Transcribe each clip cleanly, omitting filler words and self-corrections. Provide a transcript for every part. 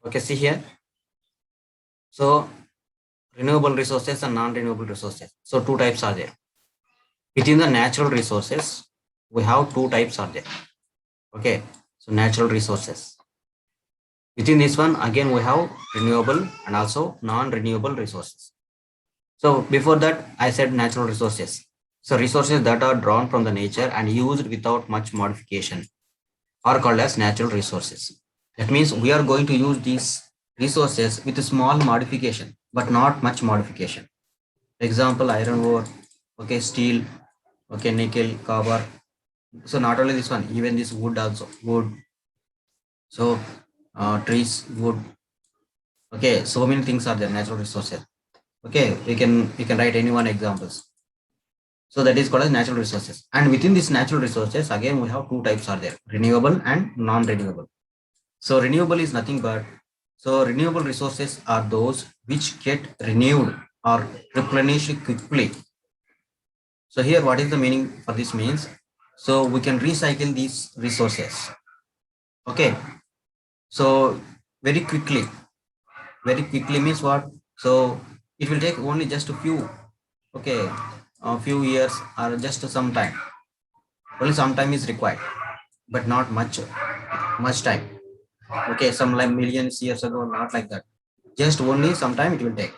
Okay, see here. So renewable resources and non-renewable resources. So two types are there. Within the natural resources, we have two types are there. Okay, so natural resources. Within this one, again, we have renewable and also non-renewable resources. So before that, I said natural resources. So resources that are drawn from the nature and used without much modification are called as natural resources. That means we are going to use these resources with a small modification, but not much modification. Example, iron ore, okay, steel, okay, nickel, copper. So not only this one, even this wood also, wood. So trees, wood. Okay, so many things are there, natural resources. Okay, we can write any one examples. So that is called as natural resources. And within these natural resources, again, we have two types are there, renewable and non-renewable. So renewable is nothing but, so renewable resources are those which get renewed or replenished quickly. So here, what is the meaning for this means? So we can recycle these resources. Okay. So very quickly means what? So it will take only just a few, okay, a few years or just some time. Only some time is required, but not much time. Okay, some like millions years ago, not like that. Just only some time it will take.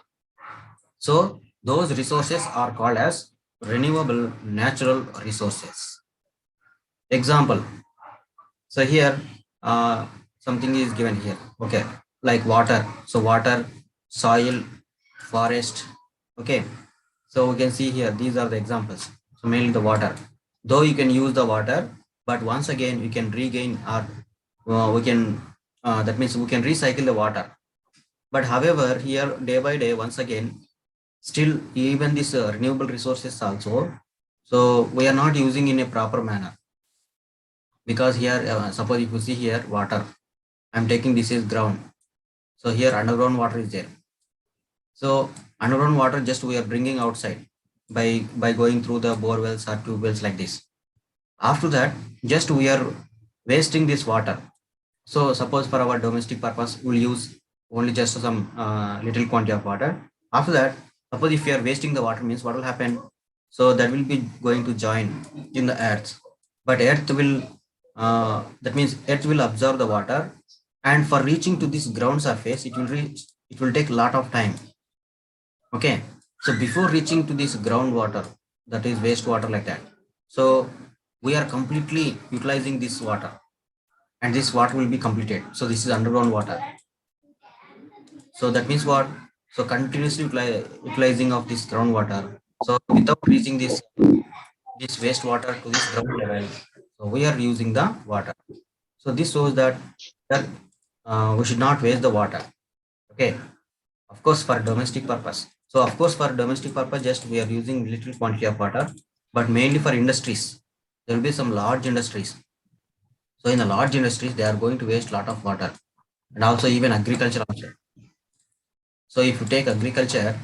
So those resources are called as renewable natural resources. Example. So here something is given here. Okay, like water. So water, soil, forest. Okay. So we can see here these are the examples. So mainly the water. Though you can use the water, but once again you can regain or we can that means we can recycle the water. But however, here day by day, once again, still even these renewable resources also, so we are not using in a proper manner, because here suppose if you see here water, I'm taking this is ground. So here underground water is there. So underground water just we are bringing outside by going through the bore wells or tube wells like this. After that, just we are wasting this water. So suppose for our domestic purpose, we'll use only just some little quantity of water. After that, suppose if you are wasting the water means what will happen? So that will be going to join in the earth, but earth will that means earth will absorb the water, and for reaching to this ground surface, it will take a lot of time. Okay, so before reaching to this groundwater, that is wastewater like that. So we are completely utilizing this water, and this water will be completed. So this is underground water. So that means what? So continuously utilizing of this groundwater. So without reaching this wastewater to this ground level, so we are using the water. So this shows that we should not waste the water. Okay, of course for domestic purpose. So of course for domestic purpose, just we are using little quantity of water, but mainly for industries. There will be some large industries. So in the large industries, they are going to waste a lot of water, and also even agriculture also. So if you take agriculture,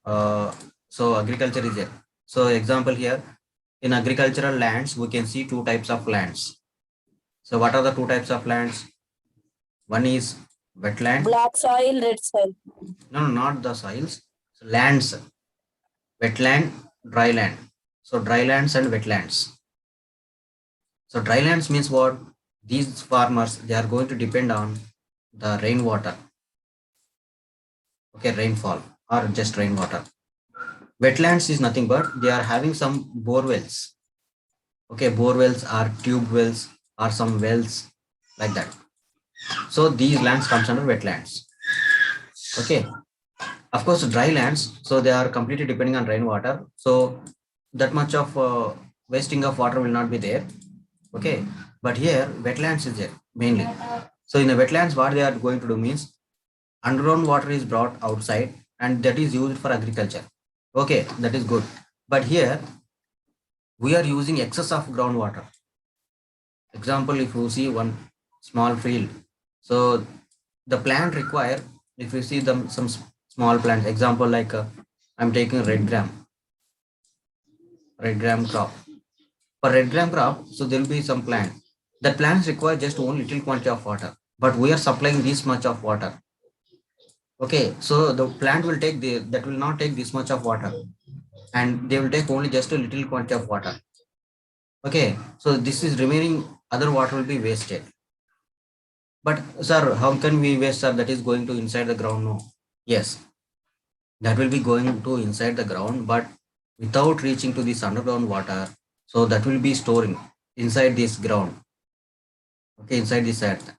uh, so agriculture is there. So example here, in agricultural lands, we can see two types of lands. So what are the two types of lands? One is wetland. Black soil, red soil. No, no, not the soils. So lands, wetland, dry land. So dry lands and wetlands. So dry lands means what? These farmers, they are going to depend on the rainwater. Okay, rainfall or just rainwater. Wetlands is nothing but they are having some bore wells. Okay, bore wells are tube wells or some wells like that. So these lands comes under wetlands. Okay, of course dry lands, so they are completely depending on rainwater. So that much of wasting of water will not be there. Okay, but here wetlands is there mainly. So in the wetlands, what they are going to do means underground water is brought outside and that is used for agriculture. Okay, that is good. But here we are using excess of groundwater. Example, if you see one small field, so the plant require, if you see them some small plants, example like I'm taking red gram crop. For red gram crop, so there will be some plant. That plants require just one little quantity of water. but we are supplying this much of water. Okay, so the plant will take that will not take this much of water, and they will take only just a little quantity of water. Okay, so this is remaining other water will be wasted. But sir, how can we waste, sir? That is going to inside the ground. No. Yes, that will be going to inside the ground, but without reaching to this underground water. So that will be storing inside this ground. Okay, inside this earth,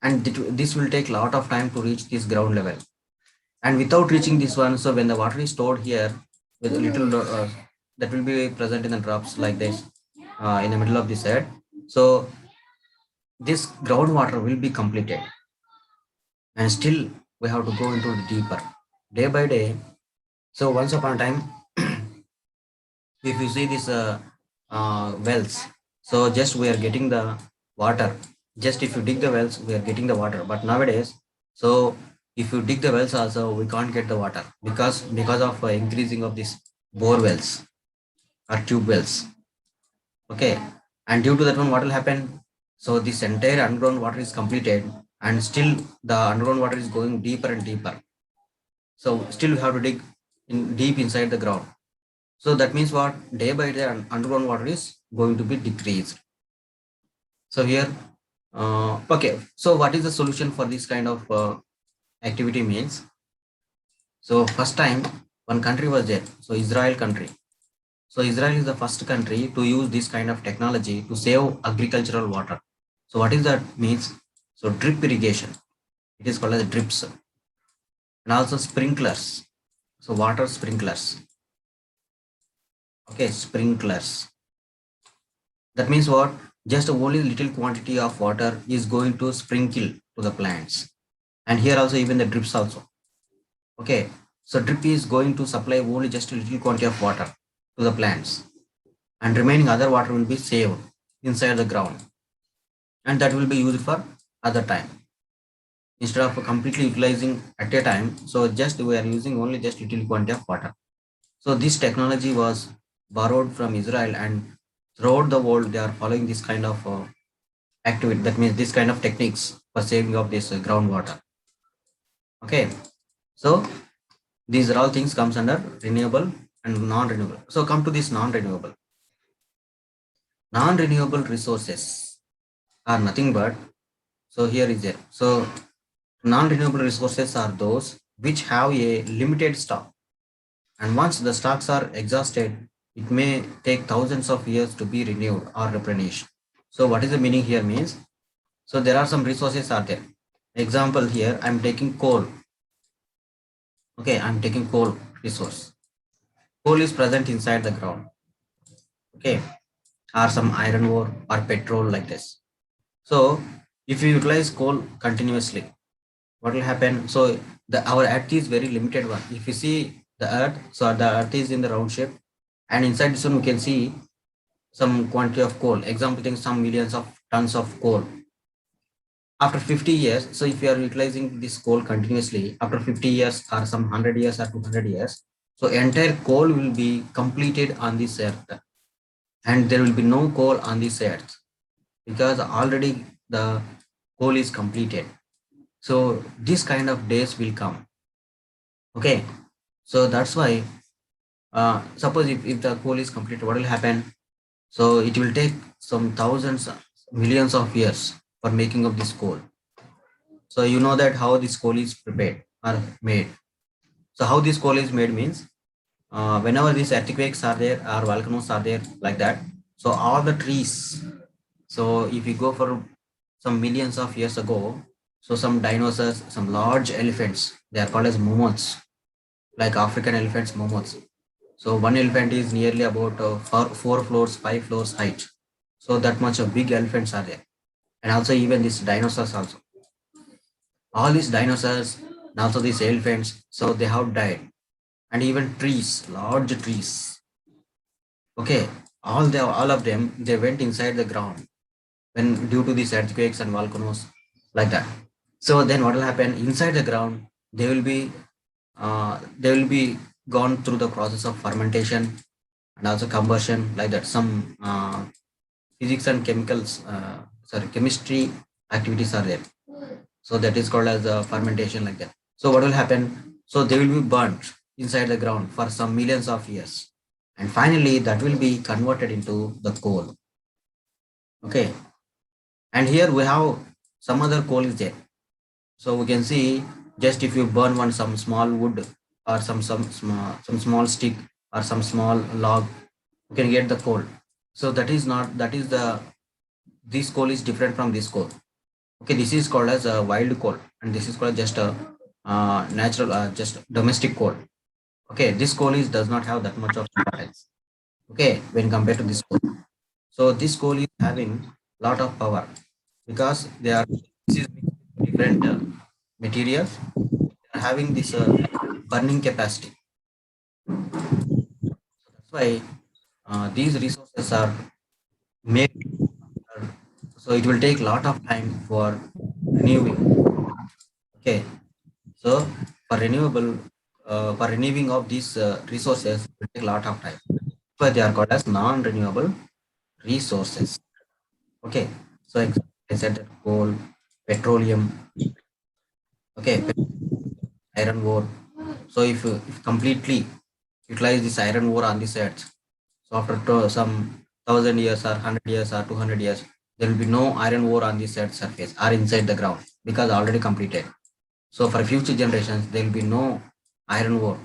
and this will take a lot of time to reach this ground level. And without reaching this one, so when the water is stored here with a little that will be present in the drops like this in the middle of this earth. So this groundwater will be completed, and still we have to go into the deeper day by day. So once upon a time, if you see this wells, so just we are getting the water. Just if you dig the wells, we are getting the water. But nowadays, so if you dig the wells also, we can't get the water because of increasing of these bore wells or tube wells. Okay, and due to that one, what will happen? So this entire underground water is completed, and still the underground water is going deeper and deeper. So still we have to dig in deep inside the ground. So that means what? Day by day, underground water is going to be decreased. So here, okay. So what is the solution for this kind of activity means? So first time, one country was there. So Israel country. So Israel is the first country to use this kind of technology to save agricultural water. So what is that means? So drip irrigation. It is called as drips, and also sprinklers. So water sprinklers. Okay, sprinklers. That means what? Just only little quantity of water is going to sprinkle to the plants. And here also even the drips also. Okay, so drip is going to supply only just a little quantity of water to the plants, and remaining other water will be saved inside the ground, and that will be used for other time instead of completely utilizing at a time. So just we are using only just little quantity of water. So this technology was borrowed from Israel, and throughout the world they are following this kind of activity. That means this kind of techniques for saving of this groundwater. Okay, so these are all things comes under renewable and non-renewable. So come to this non-renewable. Non-renewable resources are nothing but, so here is there. So non-renewable resources are those which have a limited stock, and once the stocks are exhausted, it may take thousands of years to be renewed or replenished. So what is the meaning here means? So there are some resources are there. Example here, I'm taking coal. Okay, I'm taking coal resource. Coal is present inside the ground. Okay, or some iron ore or petrol like this. So if you utilize coal continuously, what will happen? So the our earth is very limited one. If you see the earth, so the earth is in the round shape, and inside this one we can see some quantity of coal. Example, think some millions of tons of coal. After 50 years, so if you are utilizing this coal continuously, after 50 years or some 100 years or 200 years, so entire coal will be completed on this earth, and there will be no coal on this earth because already the coal is completed. So this kind of days will come. Okay, so that's why suppose if the coal is completed, what will happen? So it will take some thousands, millions of years for making of this coal. So you know that how this coal is prepared or made. So how this coal is made means whenever these earthquakes are there or volcanoes are there like that. So all the trees. So if you go for some millions of years ago, so some dinosaurs, some large elephants, they are called as mammoths, like African elephants, mammoths. So one elephant is nearly about 4 floors, 5 floors height. So that much of big elephants are there, and also even these dinosaurs also. All these dinosaurs and also these elephants, so they have died, and even trees, large trees. Okay, all of them they went inside the ground when due to these earthquakes and volcanoes like that. So then what will happen inside the ground? They will be gone through the process of fermentation and also combustion like that. Some physics and chemicals, sorry, chemistry activities are there. So that is called as fermentation, like that. So what will happen? So they will be burnt inside the ground for some millions of years. And finally, that will be converted into the coal. Okay. And here we have some other coal is there. So we can see, just if you burn one some small wood or some small stick or some small log, you can get the coal. So that is not, that is the, this coal is different from this coal. Okay, this is called as a wild coal, and this is called just a natural, just domestic coal. Okay, this coal is does not have that much of importance. Okay, when compared to this coal. So this coal is having lot of power because they are, this is mixed with different materials. They are having this burning capacity. So that's why these resources are made. So it will take lot of time for renewing. Okay, so for renewing of these resources, it will take a lot of time. But they are called as non-renewable resources. Okay, so I said that coal, petroleum, okay, iron ore. So if completely utilize this iron ore on this earth, so after some 1,000 years or 100 years or 200 years, there will be no iron ore on this earth surface or inside the ground because already completed. So for future generations, there will be no iron ore.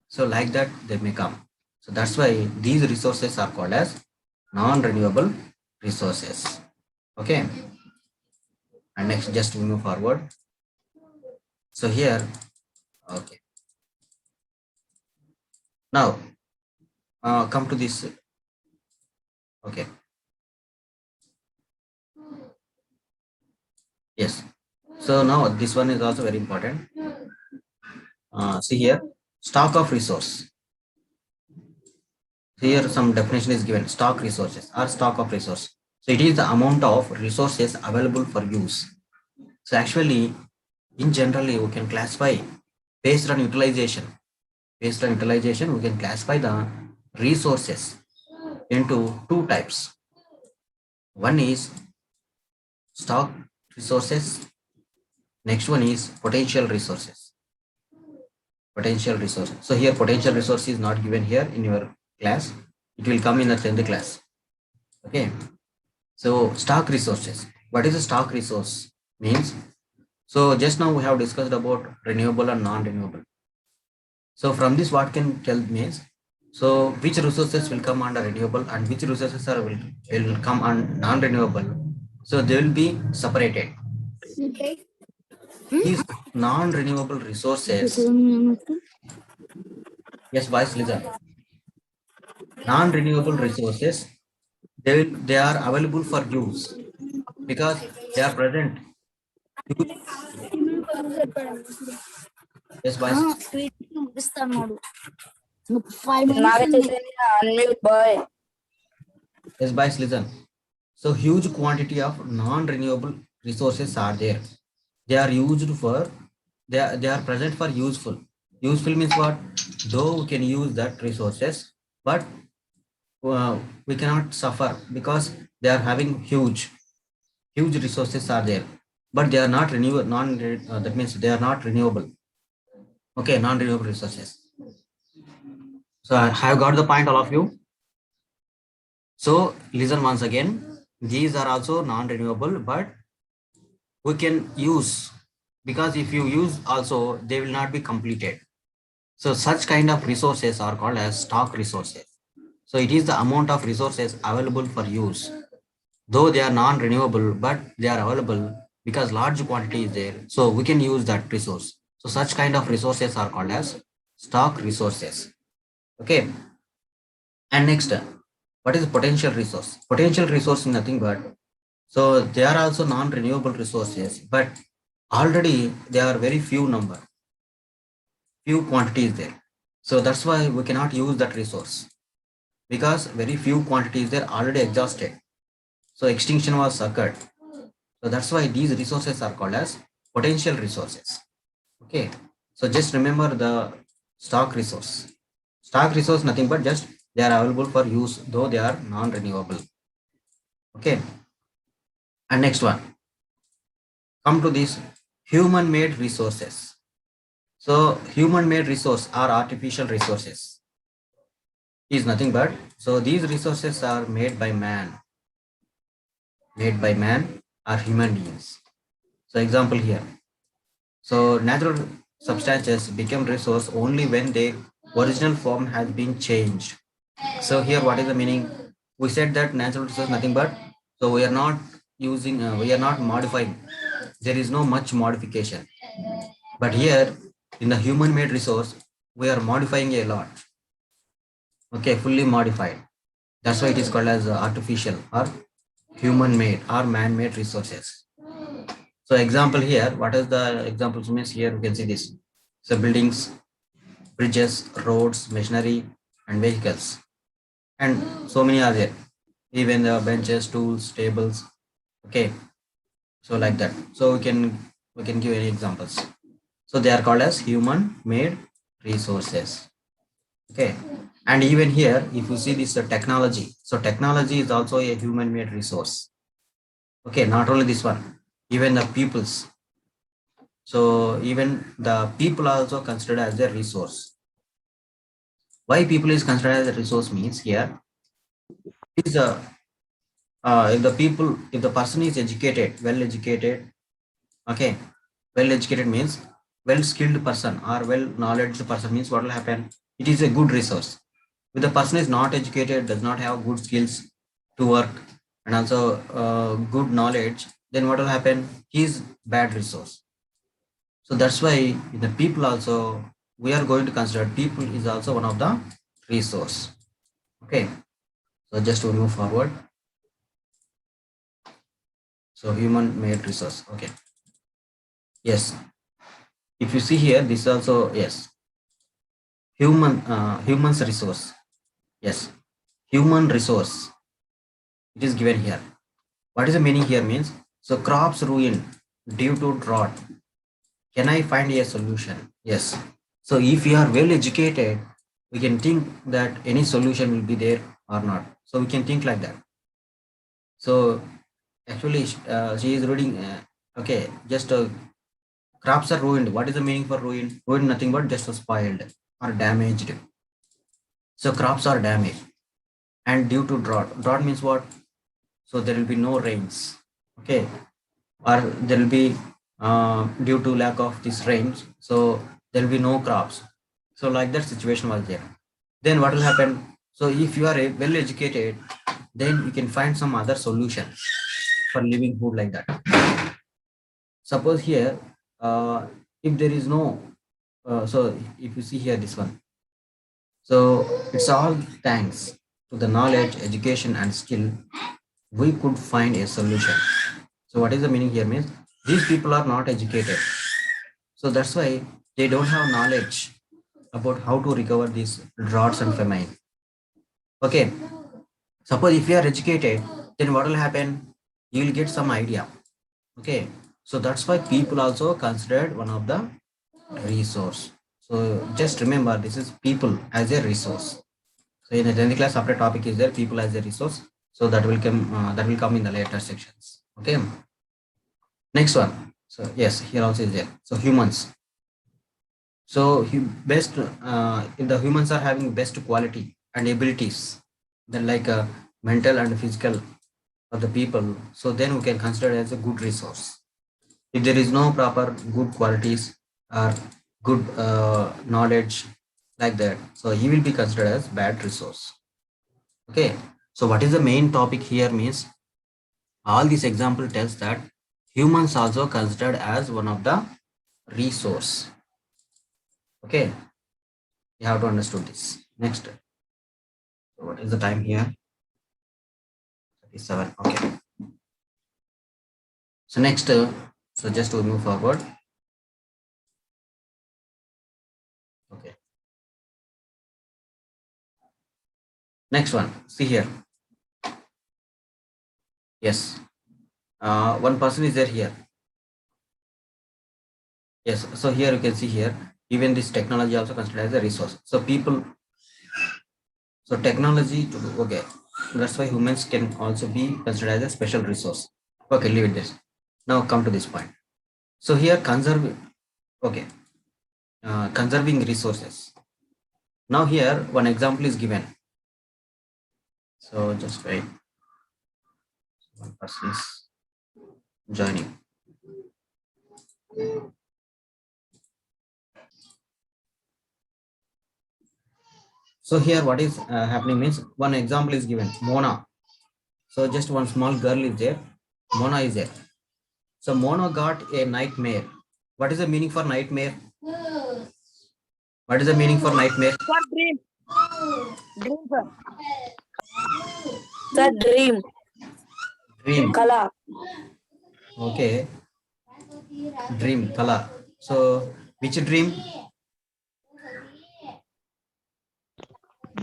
So like that, they may come. So that's why these resources are called as non-renewable resources. Okay. And next, just we move forward. So here, okay. Now, come to this. Okay. Yes. So now this one is also very important. See here, stock of resource. Here some definition is given, stock resources or stock of resource. So it is the amount of resources available for use. So actually, in generally, we can classify based on utilization. Based on utilization, we can classify the resources into two types. One is stock resources. Next one is potential resources. Potential resources. So here potential resource is not given here in your class. It will come in the 10th class. Okay. So stock resources. What is a stock resource? Means, so just now we have discussed about renewable and non-renewable. So from this, what can tell me is, so which resources will come under renewable and which resources will come on non-renewable. So they will be separated. Okay. These non-renewable resources, yes, boys, listen. Non-renewable resources, they are available for use because they are present. Yes, boys. ముగిస్తాడు 5 minutes unmute boy. Yes, boys, listen. So huge quantity of non-renewable resources are there. They are used for, they are present for useful. Useful means what? Though we can use that resources, but we cannot suffer because they are having huge resources are there, but they are not renewable. That means they are not renewable. Okay, non-renewable resources. So I have got the point, all of you. So listen once again. These are also non-renewable, but we can use, because if you use also, they will not be completed. So such kind of resources are called as stock resources. So it is the amount of resources available for use. Though they are non-renewable, but they are available because large quantity is there. So we can use that resource. So such kind of resources are called as stock resources. Okay. And next, what is potential resource? Potential resource is nothing but, so they are also non-renewable resources, but already they are very few number, few quantities there. So that's why we cannot use that resource because very few quantities there already exhausted. So extinction was occurred. So that's why these resources are called as potential resources. Okay. So just remember the stock resource. Stock resource nothing but just they are available for use, though they are non-renewable. Okay. And next one. Come to this human-made resources. So human-made resource or artificial resources is nothing but, so these resources are made by man or human beings. So example here. So natural substances become resource only when their original form has been changed. So here, what is the meaning? We said that natural resource nothing but, so we are not using, we are not modifying. There is no much modification. But here, in the human-made resource, we are modifying a lot. Okay, fully modified. That's why it is called as artificial or human-made or man-made resources. So example here, what is the examples means here? We can see this. So buildings, bridges, roads, machinery, and vehicles, and so many are there. Even the benches, tools, tables. Okay, so like that. So we can give any examples. So they are called as human-made resources. Okay, and even here, if you see this technology, so technology is also a human-made resource. Okay, not only this one, even the peoples. So even the people are also considered as a resource. Why people is considered as a resource means here is if the people, if the person is educated, well educated, okay, well educated means well skilled person or well knowledge person means what will happen? It is a good resource. If the person is not educated, does not have good skills to work and also good knowledge, then what will happen? He is bad resource. So that's why in the people also we are going to consider people is also one of the resource. Okay, so just to move forward. So human made resource. Okay. Yes. If you see here, this also yes. Humans resource. Yes. Human resource. It is given here. What is the meaning here means? So crops ruin due to drought. Can I find a solution? Yes. So if you are well educated, we can think that any solution will be there or not. So we can think like that. So actually, she is reading. Okay, just crops are ruined. What is the meaning for ruined? Ruined nothing but just spoiled or damaged. So crops are damaged and due to drought. Drought means what? So there will be no rains. Okay, or there will be due to lack of this rains. So there will be no crops. So like that situation was there. Then what will happen? So if you are well educated, then you can find some other solution for living food like that. Suppose here, if there is no, so if you see here this one, so it's all thanks to the knowledge, education, and skill we could find a solution. So what is the meaning here means these people are not educated, so that's why they don't have knowledge about how to recover these droughts and famine. Okay, suppose if you are educated, then what will happen? You will get some idea. Okay, so that's why people also considered one of the resource. So just remember this is people as a resource. So in the 10th class after topic is there people as a resource. So that will come in the later sections. Okay. Next one. So yes, here also is there. So humans. So best if the humans are having best quality and abilities, then like mental and physical of the people. So then we can consider it as a good resource. If there is no proper good qualities or good knowledge like that, so he will be considered as bad resource. Okay, so what is the main topic here means all this example tells that humans also considered as one of the resource. Okay, you have to understand this. Next, so what is the time here? 37. Okay, so next, so just to move forward. Okay, next one. See here. Yes, one person is there here. Yes, so here you can see here, even this technology also considered as a resource. So people, so technology, okay, that's why humans can also be considered as a special resource. Okay, leave it this. Now come to this point. So here conserve, okay, conserving resources. Now here one example is given. So just wait. One person is joining. So here what is happening means one example is given, Mona. So just one small girl is there. Mona is there. So Mona got a nightmare. What is the meaning for nightmare? What is the meaning for nightmare? Sir, dream. Dream, sir. Sir, dream. Dream. Kala. Okay. Dream. Kala. So which dream?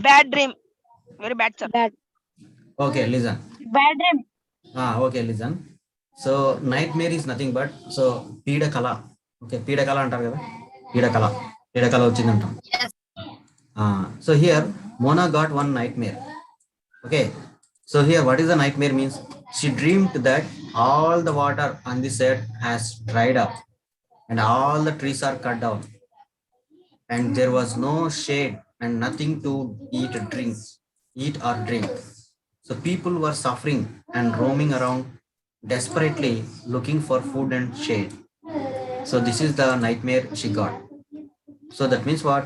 Bad dream. Very bad, sir. Bad. Okay, listen. Bad dream. Okay, listen. So nightmare is nothing but so pida kala. Okay, pida kala అంటారు కదా, pida kala. Pida kala వచ్చిందంటాం. So here Mona got one nightmare. Okay, so here what is the nightmare means? She dreamed that all the water on the set has dried up and all the trees are cut down and there was no shade and nothing to eat or drink. So people were suffering and roaming around desperately looking for food and shade. So this is the nightmare she got. So that means what?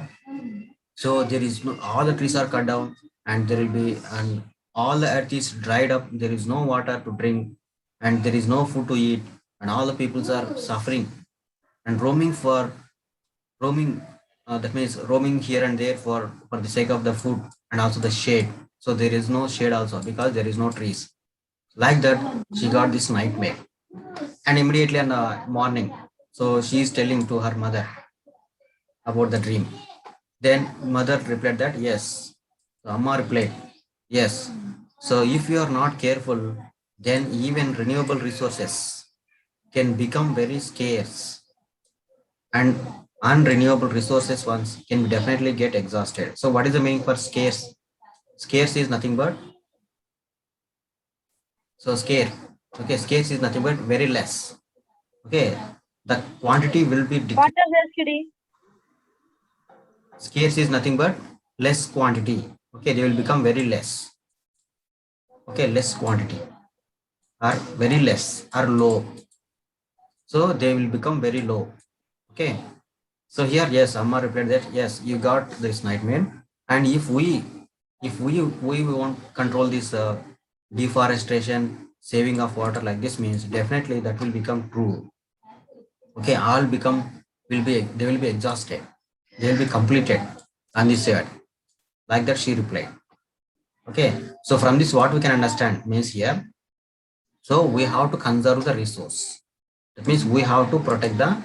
So there is no, all the trees are cut down and there will be, and all the earth is dried up. There is no water to drink and there is no food to eat and all the peoples are suffering and roaming. That means roaming here and there for the sake of the food and also the shade. So there is no shade also because there is no trees. Like that, she got this nightmare. And immediately in the morning, so she is telling to her mother about the dream. Then mother replied that yes. So Amma replied, yes. So if you are not careful, then even renewable resources can become very scarce. And unrenewable resources once can definitely get exhausted. So what is the meaning for scarce? Scarce is nothing but, so scarce. Okay, scarce is nothing but very less. Okay, the quantity will be What is SQD? scarce is nothing but less quantity. Okay, they will become very less. Okay, less quantity or very less or low. So they will become very low. Okay. So here, yes, Amma replied that yes, you got this nightmare. And if we won't control this deforestation, saving of water like this means definitely that will become true. Okay, all become they will be exhausted. They will be completed on this side. Like that, she replied. Okay, so from this, what we can understand means here. So we have to conserve the resource. That means we have to protect the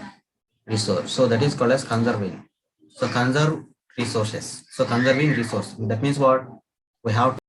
resource. So that is called as conserving. So conserve resources. So conserving resource. That means what? We have to